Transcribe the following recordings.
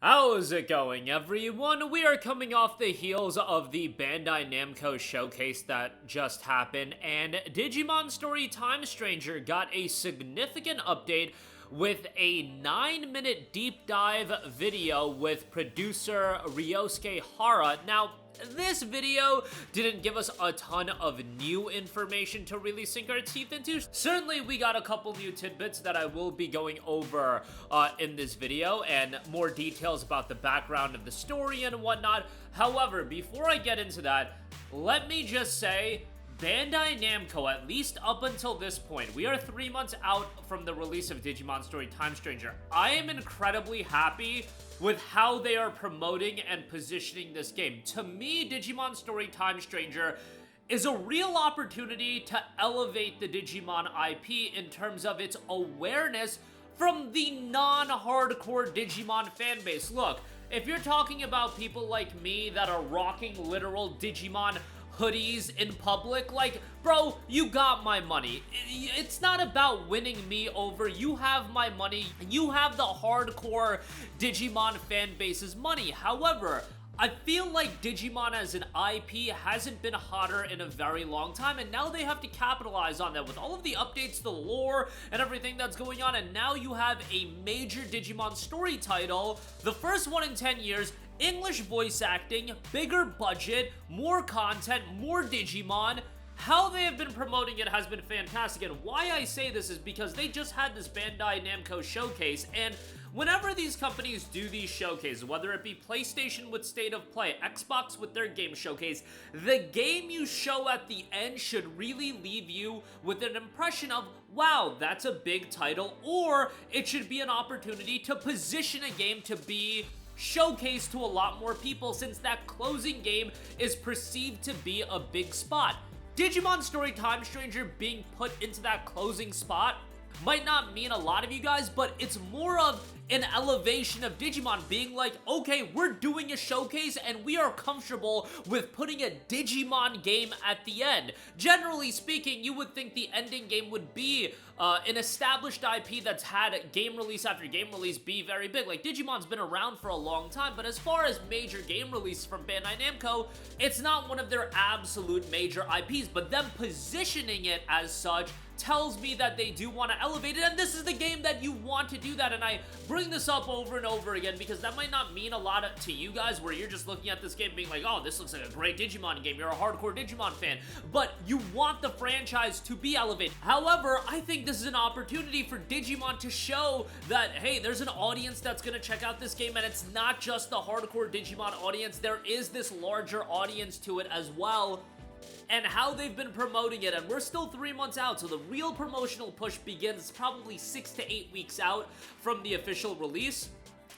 How's it going, everyone? We are coming off the heels of the Bandai Namco showcase that just happened, and Digimon Story Time Stranger got a significant update with a 9-minute deep dive video with producer Ryosuke Hara. Now, this video didn't give us a ton of new information to really sink our teeth into. Certainly, we got a couple new tidbits that I will be going over in this video, and more details about the background of the story and whatnot. However, before I get into that, let me just say, Bandai Namco, at least up until this point, we are 3 months out from the release of Digimon Story Time Stranger. I am incredibly happy with how they are promoting and positioning this game. To me, Digimon Story Time Stranger is a real opportunity to elevate the Digimon IP in terms of its awareness from the non-hardcore Digimon fanbase. Look, if you're talking about people like me that are rocking literal Digimon hoodies in public, like, bro, you got my money. It's not about winning me over. You have my money. You have the hardcore Digimon fan base's money. However, I feel like Digimon as an IP hasn't been hotter in a very long time, and now they have to capitalize on that with all of the updates, the lore, and everything that's going on, and now you have a major Digimon story title, the first one in 10 years, English voice acting, bigger budget, more content, more Digimon. How they have been promoting it has been fantastic, and why I say this is because they just had this Bandai Namco showcase, and whenever these companies do these showcases, whether it be PlayStation with State of Play, Xbox with their game showcase, the game you show at the end should really leave you with an impression of, wow, that's a big title, or it should be an opportunity to position a game to be showcased to a lot more people, since that closing game is perceived to be a big spot. Digimon Story Time Stranger being put into that closing spot might not mean a lot of you guys, but it's more of an elevation of Digimon being like, okay, we're doing a showcase and we are comfortable with putting a Digimon game at the end. Generally speaking, you would think the ending game would be an established IP that's had game release after game release be very big. Like, Digimon's been around for a long time, but as far as major game releases from Bandai Namco, it's not one of their absolute major IPs, but them positioning it as such tells me that they do want to elevate it, and this is the game that you want to do that. And I bring this up over and over again because that might not mean a lot to you guys, where you're just looking at this game being like, oh, this looks like a great Digimon game, you're a hardcore Digimon fan, but you want the franchise to be elevated. However, I think this is an opportunity for Digimon to show that, hey, there's an audience that's gonna check out this game, and it's not just the hardcore Digimon audience, there is this larger audience to it as well. And how they've been promoting it, and we're still 3 months out, so the real promotional push begins probably 6 to 8 weeks out from the official release.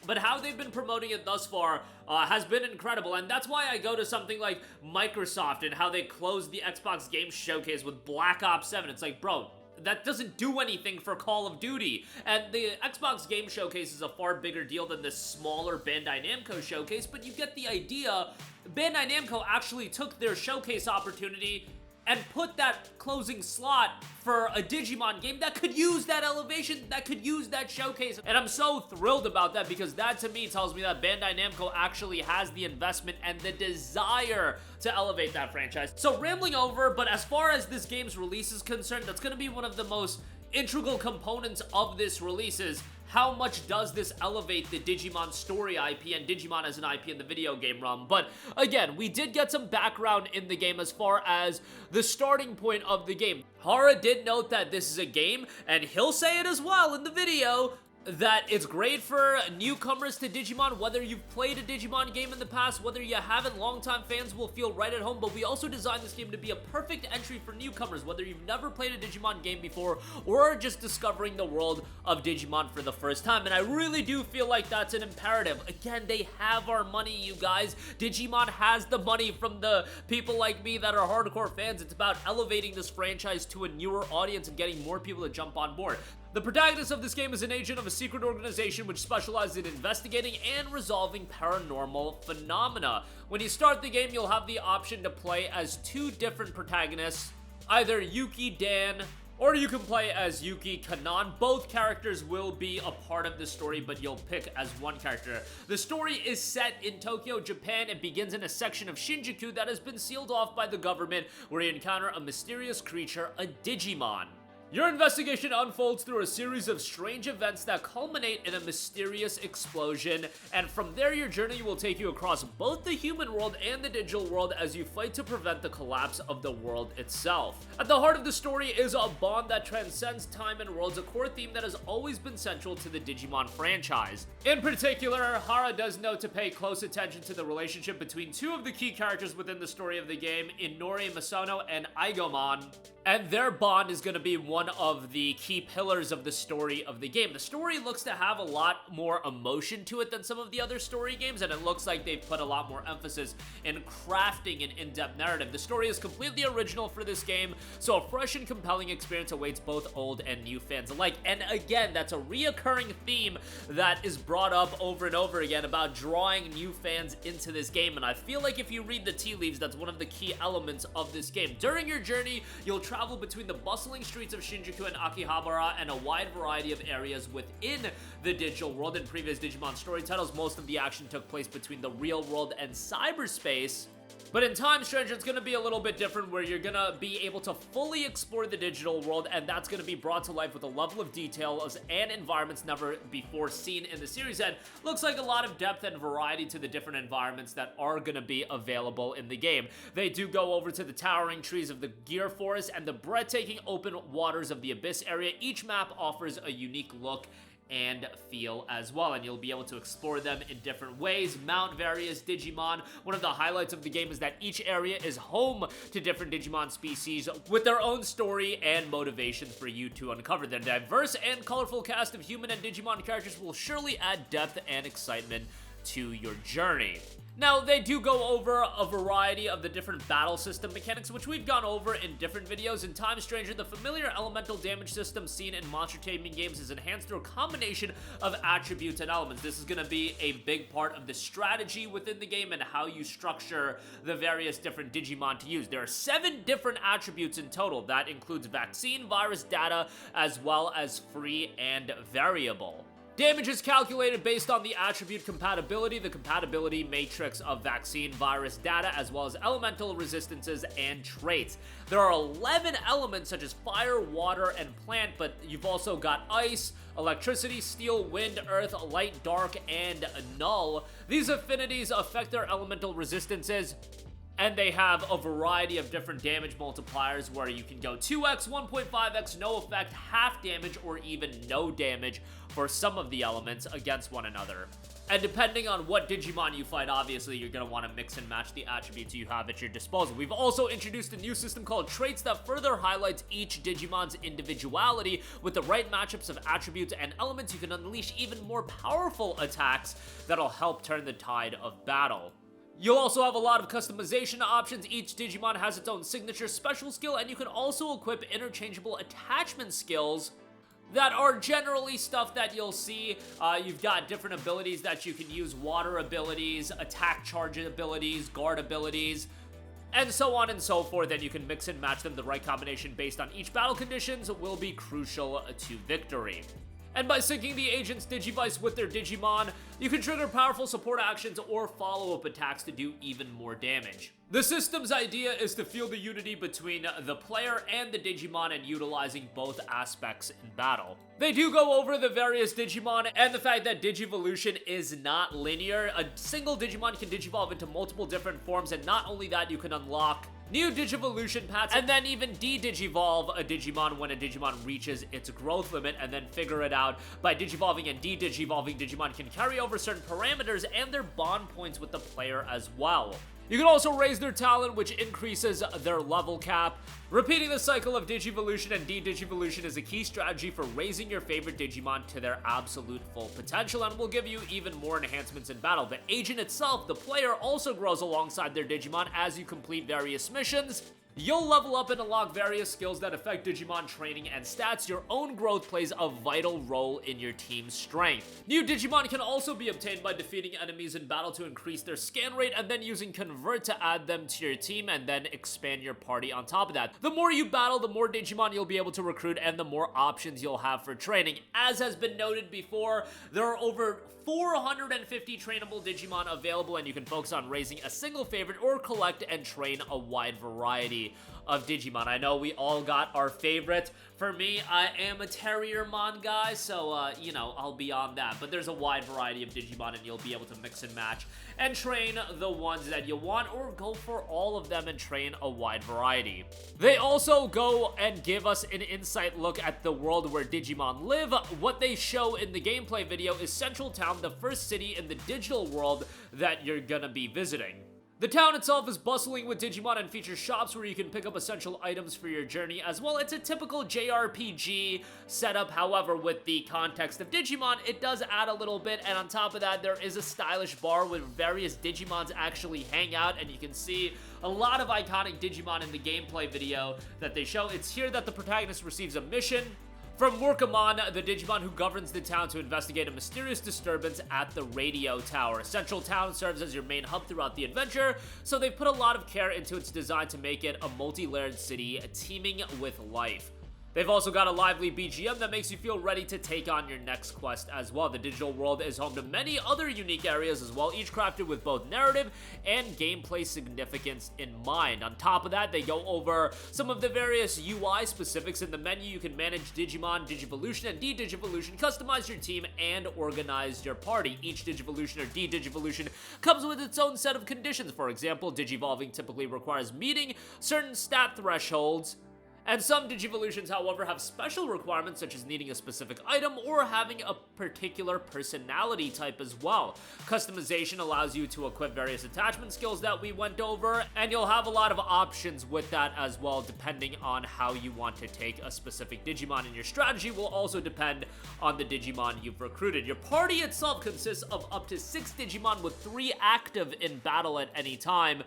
But how they've been promoting it thus far has been incredible, and that's why I go to something like Microsoft and how they closed the Xbox Game Showcase with Black Ops 7. It's like, bro, that doesn't do anything for Call of Duty. And the Xbox Game Showcase is a far bigger deal than this smaller Bandai Namco showcase, but you get the idea. Bandai Namco actually took their showcase opportunity and put that closing slot for a Digimon game that could use that elevation, that could use that showcase. And I'm so thrilled about that, because that to me tells me that Bandai Namco actually has the investment and the desire to elevate that franchise. So rambling over, but as far as this game's release is concerned, that's going to be one of the most integral components of this release is how much does this elevate the Digimon story IP and Digimon as an IP in the video game realm. But again, we did get some background in the game as far as the starting point of the game. Hara did note that this is a game, and he'll say it as well in the video, that it's great for newcomers to Digimon, whether you've played a Digimon game in the past, whether you haven't, longtime fans will feel right at home, but we also designed this game to be a perfect entry for newcomers, whether you've never played a Digimon game before or are just discovering the world of Digimon for the first time. And I really do feel like that's an imperative. Again, they have our money, you guys. Digimon has the money from the people like me that are hardcore fans. It's about elevating this franchise to a newer audience and getting more people to jump on board. The protagonist of this game is an agent of a secret organization which specializes in investigating and resolving paranormal phenomena. When you start the game, you'll have the option to play as 2 different protagonists, either Yuki Dan Or you can play as Yuki Kanan. Both characters will be a part of the story, but you'll pick as one character. The story is set in Tokyo, Japan. It begins in a section of Shinjuku that has been sealed off by the government, where you encounter a mysterious creature, a Digimon. Your investigation unfolds through a series of strange events that culminate in a mysterious explosion, and from there your journey will take you across both the human world and the digital world as you fight to prevent the collapse of the world itself. At the heart of the story is a bond that transcends time and worlds, a core theme that has always been central to the Digimon franchise. In particular, Hara does note to pay close attention to the relationship between two of the key characters within the story of the game, Inori Masono and Aigomon, and their bond is going to be one of the key pillars of the story of the game. The story looks to have a lot more emotion to it than some of the other story games, and it looks like they've put a lot more emphasis in crafting an in-depth narrative. The story is completely original for this game, so a fresh and compelling experience awaits both old and new fans alike. And again, that's a reoccurring theme that is brought up over and over again about drawing new fans into this game, and I feel like if you read the tea leaves, that's one of the key elements of this game. During your journey, you'll travel between the bustling streets of Shinjuku and Akihabara and a wide variety of areas within the digital world. In previous Digimon story titles, most of the action took place between the real world and cyberspace. But in Time Stranger, it's going to be a little bit different, where you're going to be able to fully explore the digital world, and that's going to be brought to life with a level of details and environments never before seen in the series, and looks like a lot of depth and variety to the different environments that are going to be available in the game. They do go over to the towering trees of the Gear Forest and the breathtaking open waters of the Abyss area. Each map offers a unique look and feel as well, and you'll be able to explore them in different ways, mount various Digimon. One of the highlights of the game is that each area is home to different Digimon species with their own story and motivations for you to uncover. Their diverse and colorful cast of human and Digimon characters will surely add depth and excitement to your journey. Now, they do go over a variety of the different battle system mechanics, which we've gone over in different videos. In Time Stranger, the familiar elemental damage system seen in monster taming games is enhanced through a combination of attributes and elements. This is going to be a big part of the strategy within the game and how you structure the various different Digimon to use. There are 7 different attributes in total. That includes vaccine, virus, data, as well as free and variable. Damage is calculated based on the attribute compatibility, the compatibility matrix of vaccine, virus, data, as well as elemental resistances and traits. There are 11 elements such as fire, water, and plant, but you've also got ice, electricity, steel, wind, earth, light, dark, and null. These affinities affect their elemental resistances, and they have a variety of different damage multipliers where you can go 2x, 1.5x, no effect, half damage, or even no damage for some of the elements against one another. And depending on what Digimon you fight, obviously, you're going to want to mix and match the attributes you have at your disposal. We've also introduced a new system called Traits that further highlights each Digimon's individuality. With the right matchups of attributes and elements, you can unleash even more powerful attacks that'll help turn the tide of battle. You'll also have a lot of customization options. Each Digimon has its own signature special skill, and you can also equip interchangeable attachment skills that are generally stuff that you'll see. You've got different abilities that you can use, water abilities, attack charge abilities, guard abilities, and so on and so forth, and you can mix and match them. The right combination based on each battle conditions will be crucial to victory. And by syncing the agent's Digivice with their Digimon, you can trigger powerful support actions or follow-up attacks to do even more damage. The system's idea is to feel the unity between the player and the Digimon and utilizing both aspects in battle. They do go over the various Digimon and the fact that Digivolution is not linear. A single Digimon can Digivolve into multiple different forms, and not only that, you can unlock new Digivolution paths, and then even de-Digivolve a Digimon when a Digimon reaches its growth limit, and then figure it out by Digivolving and de-Digivolving. Digimon can carry over certain parameters and their bond points with the player as well. You can also raise their talent, which increases their level cap. Repeating the cycle of Digivolution and de-Digivolution is a key strategy for raising your favorite Digimon to their absolute full potential, and will give you even more enhancements in battle. The agent itself, the player, also grows alongside their Digimon as you complete various missions. You'll level up and unlock various skills that affect Digimon training and stats. Your own growth plays a vital role in your team's strength. New Digimon can also be obtained by defeating enemies in battle to increase their scan rate, and then using Convert to add them to your team and then expand your party on top of that. The more you battle, the more Digimon you'll be able to recruit and the more options you'll have for training. As has been noted before, there are over 450 trainable Digimon available, and you can focus on raising a single favorite or collect and train a wide variety of Digimon. I know we all got our favorite. For me, I am a Terriermon guy, so, you know, I'll be on that. But there's a wide variety of Digimon, and you'll be able to mix and match and train the ones that you want, or go for all of them and train a wide variety. They also go and give us an insight look at the world where Digimon live. What they show in the gameplay video is Central Town, the first city in the digital world that you're gonna be visiting. The town itself is bustling with Digimon and features shops where you can pick up essential items for your journey as well. It's a typical JRPG setup, however, with the context of Digimon, it does add a little bit, and on top of that, there is a stylish bar where various Digimons actually hang out, and you can see a lot of iconic Digimon in the gameplay video that they show. It's here that the protagonist receives a mission from Workamon, the Digimon who governs the town, to investigate a mysterious disturbance at the radio tower. Central Town serves as your main hub throughout the adventure, so they've put a lot of care into its design to make it a multi-layered city teeming with life. They've also got a lively BGM that makes you feel ready to take on your next quest as well. The digital world is home to many other unique areas as well, each crafted with both narrative and gameplay significance in mind. On top of that, they go over some of the various UI specifics in the menu. You can manage Digimon, Digivolution, and De-Digivolution, customize your team, and organize your party. Each Digivolution or De-Digivolution comes with its own set of conditions. For example, Digivolving typically requires meeting certain stat thresholds, and some Digivolutions, however, have special requirements such as needing a specific item or having a particular personality type as well. Customization allows you to equip various attachment skills that we went over, and you'll have a lot of options with that as well, depending on how you want to take a specific Digimon, and your strategy will also depend on the Digimon you've recruited. Your party itself consists of up to 6 Digimon, with 3 active in battle at any time.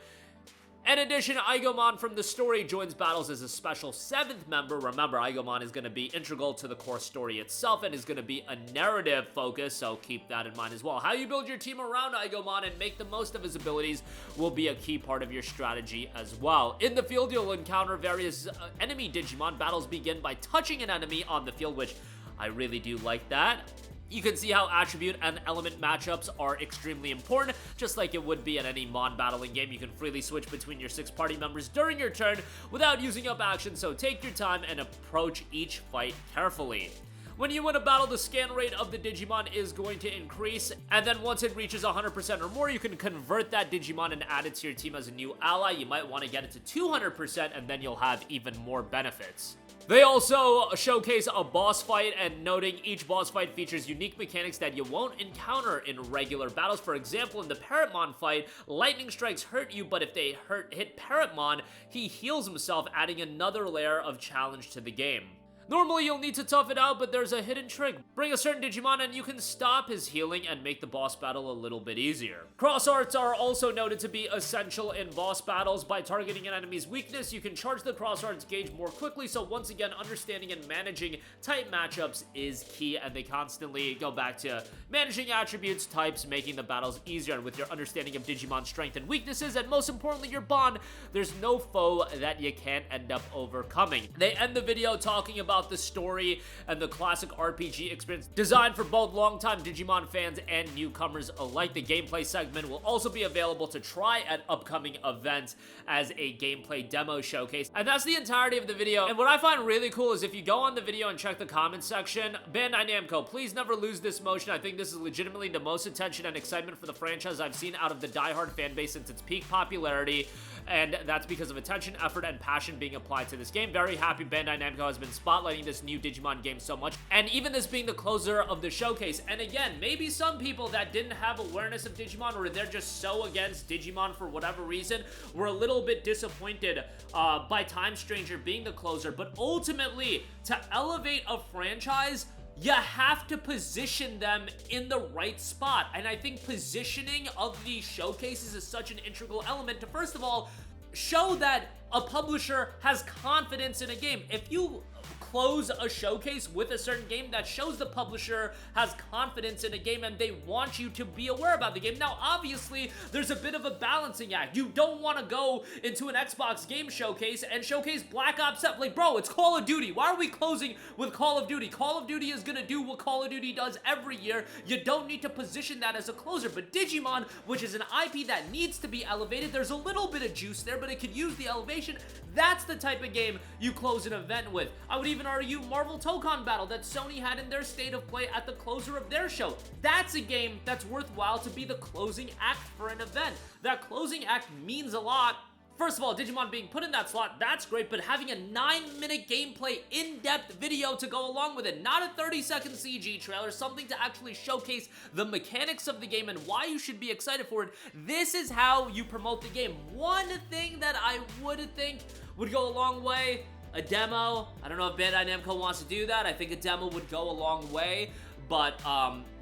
In addition, Aigomon from the story joins battles as a special 7th member. Remember, Aigomon is going to be integral to the core story itself and is going to be a narrative focus, so keep that in mind as well. How you build your team around Aigomon and make the most of his abilities will be a key part of your strategy as well. In the field, you'll encounter various enemy Digimon. Battles begin by touching an enemy on the field, which I really do like that. You can see how attribute and element matchups are extremely important. Just like it would be in any Mon battling game, you can freely switch between your 6 party members during your turn without using up action, so take your time and approach each fight carefully. When you win a battle, the scan rate of the Digimon is going to increase, and then once it reaches 100% or more, you can convert that Digimon and add it to your team as a new ally. You might want to get it to 200%, and then you'll have even more benefits. They also showcase a boss fight, and noting each boss fight features unique mechanics that you won't encounter in regular battles. For example, in the Parrotmon fight, lightning strikes hurt you, but if they hit Parrotmon, he heals himself, adding another layer of challenge to the game. Normally, you'll need to tough it out, but there's a hidden trick. Bring a certain Digimon and you can stop his healing and make the boss battle a little bit easier. Cross arts are also noted to be essential in boss battles. By targeting an enemy's weakness, you can charge the cross arts gauge more quickly, so once again, understanding and managing type matchups is key, and they constantly go back to managing attributes, types, making the battles easier. And with your understanding of Digimon's strength and weaknesses, and most importantly, your bond, there's no foe that you can't end up overcoming. They end the video talking about the story and the classic RPG experience designed for both longtime Digimon fans and newcomers alike. The gameplay segment will also be available to try at upcoming events as a gameplay demo showcase. And that's the entirety of the video. And what I find really cool is if you go on the video and check the comment section, Bandai Namco, please never lose this motion. I think this is legitimately the most attention and excitement for the franchise I've seen out of the diehard fan base since its peak popularity, and that's because of attention, effort, and passion being applied to this game. Very happy Bandai Namco has been spotlighting this new Digimon game so much, and even this being the closer of the showcase. And again, maybe some people that didn't have awareness of Digimon, or they're just so against Digimon for whatever reason, were a little bit disappointed by Time Stranger being the closer. But ultimately, to elevate a franchise, you have to position them in the right spot. And I think positioning of these showcases is such an integral element to, first of all, show that a publisher has confidence in a game. If you close a showcase with a certain game, that shows the publisher has confidence in a game and they want you to be aware about the game. Now, obviously, there's a bit of a balancing act. You don't want to go into an Xbox game showcase and showcase Black Ops 7. Like, bro, it's Call of Duty. Why are we closing with Call of Duty? Call of Duty is gonna do what Call of Duty does every year. You don't need to position that as a closer. But Digimon, which is an IP that needs to be elevated, there's a little bit of juice there, but it could use the elevation. That's the type of game you close an event with. I would even argue Marvel Tokon Battle that Sony had in their State of Play at the closer of their show. That's a game that's worthwhile to be the closing act for an event. That closing act means a lot. First of all, Digimon being put in that slot, that's great, but having a 9-minute gameplay in-depth video to go along with it, not a 30-second CG trailer, something to actually showcase the mechanics of the game and why you should be excited for it. This is how you promote the game. One thing that I would think would go a long way, a demo. I don't know if Bandai Namco wants to do that. I think a demo would go a long way. But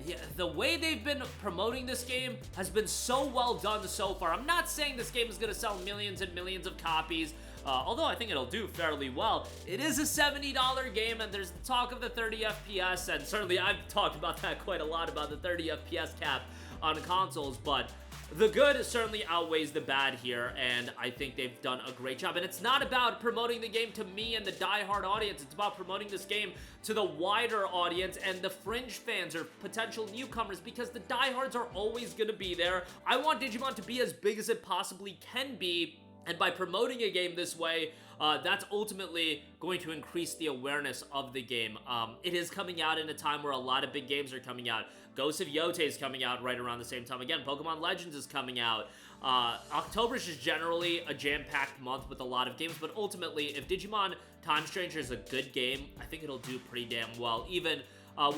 yeah, the way they've been promoting this game has been so well done so far. I'm not saying this game is going to sell millions and millions of copies, although I think it'll do fairly well. It is a $70 game, and there's talk of the 30 FPS, and certainly I've talked about that quite a lot, about the 30 FPS cap on consoles, but the good certainly outweighs the bad here, and I think they've done a great job. And it's not about promoting the game to me and the die-hard audience. It's about promoting this game to the wider audience and the fringe fans or potential newcomers, because the diehards are always going to be there. I want Digimon to be as big as it possibly can be, and by promoting a game this way, that's ultimately going to increase the awareness of the game. It is coming out in a time where a lot of big games are coming out. Ghost of Yote is coming out right around the same time. Again, Pokemon Legends is coming out. October is just generally a jam-packed month with a lot of games, but ultimately, if Digimon Time Stranger is a good game, I think it'll do pretty damn well, even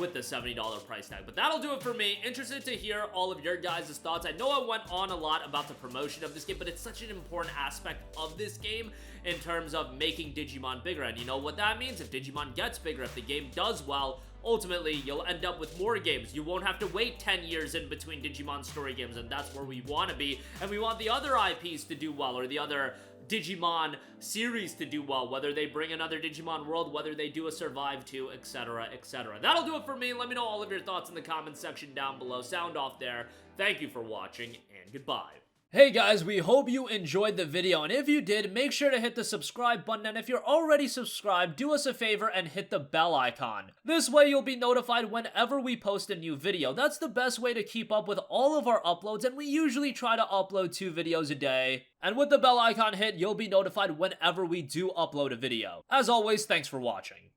with the $70 price tag. But that'll do it for me. Interested to hear all of your guys' thoughts. I know I went on a lot about the promotion of this game, but it's such an important aspect of this game in terms of making Digimon bigger. And you know what that means? If Digimon gets bigger, if the game does well, ultimately, you'll end up with more games. You won't have to wait 10 years in between Digimon story games, and that's where we want to be. And we want the other IPs to do well, or the other Digimon series to do well, whether they bring another Digimon World, whether they do a Survive 2, etc., etc. That'll do it for me. Let me know all of your thoughts in the comments section down below. Sound off there. Thank you for watching, and goodbye. Hey guys, we hope you enjoyed the video, and if you did, make sure to hit the subscribe button, and if you're already subscribed, do us a favor and hit the bell icon. This way you'll be notified whenever we post a new video. That's the best way to keep up with all of our uploads, and we usually try to upload 2 videos a day. And with the bell icon hit, you'll be notified whenever we do upload a video. As always, thanks for watching.